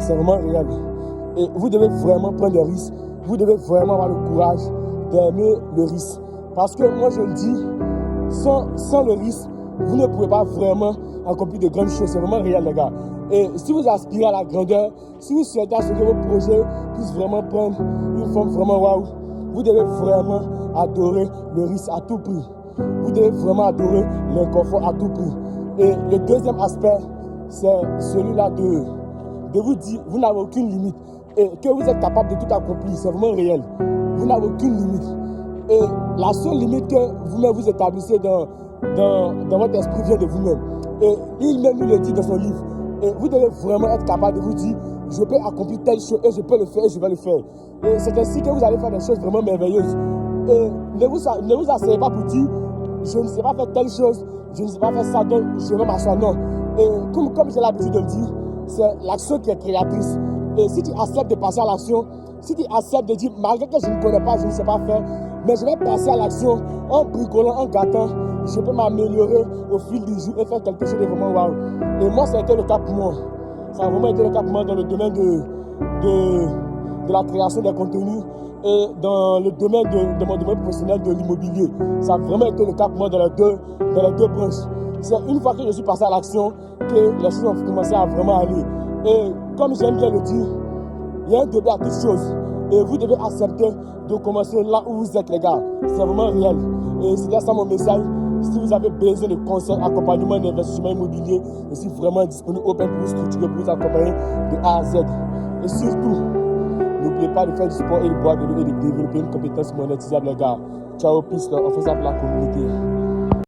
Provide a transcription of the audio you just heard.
c'est vraiment réel. Et vous devez vraiment prendre des risques. Vous devez vraiment avoir le courage d'aimer le risque. Parce que moi, je le dis, sans le risque, vous ne pouvez pas vraiment accomplir de grandes choses. C'est vraiment réel, les gars. Et si vous aspirez à la grandeur, si vous souhaitez à ce que vos projets puissent vraiment prendre une forme vraiment waouh, vous devez vraiment adorer le risque à tout prix. Vous devez vraiment adorer l'inconfort à tout prix. Et le deuxième aspect, c'est celui-là de vous dire, vous n'avez aucune limite. Et que vous êtes capable de tout accomplir, c'est vraiment réel. Vous n'avez aucune limite. Et la seule limite que vous-même vous établissez dans votre esprit vient de vous-même. Et il-même il le dit dans son livre. Et vous devez vraiment être capable de vous dire, je peux accomplir telle chose et je peux le faire et je vais le faire. Et c'est ainsi que vous allez faire des choses vraiment merveilleuses. Et ne vous asseyez pas pour dire, je ne sais pas faire telle chose, je ne sais pas faire ça, donc je vais m'asseoir. Non. Et comme j'ai l'habitude de le dire, c'est l'action qui est créatrice. Et si tu acceptes de passer à l'action, si tu acceptes de dire, malgré que je ne connais pas, je ne sais pas faire, mais je vais passer à l'action en bricolant, en gâtant, je peux m'améliorer au fil du jour et faire quelque chose de vraiment waouh. Et moi, ça a été le cas pour moi. Ça a vraiment été le cas pour moi dans le domaine de la création des contenus et dans le domaine de mon domaine professionnel de l'immobilier. Ça a vraiment été le cas pour moi dans les deux branches. C'est une fois que je suis passé à l'action que les choses ont commencé à vraiment aller. Et comme j'aime bien le dire, il y a un début à toute chose. Et vous devez accepter de commencer là où vous êtes, les gars. C'est vraiment réel. Et c'est ça mon message. Si vous avez besoin de conseils, accompagnement d'investissement immobilier, je suis vraiment disponible, open pour vous structurer, pour vous accompagner de A à Z. Et surtout, n'oubliez pas de faire du sport et de boire de l'eau et de développer une compétence monétisable, les gars. Ciao, peace, on fait ça pour la communauté.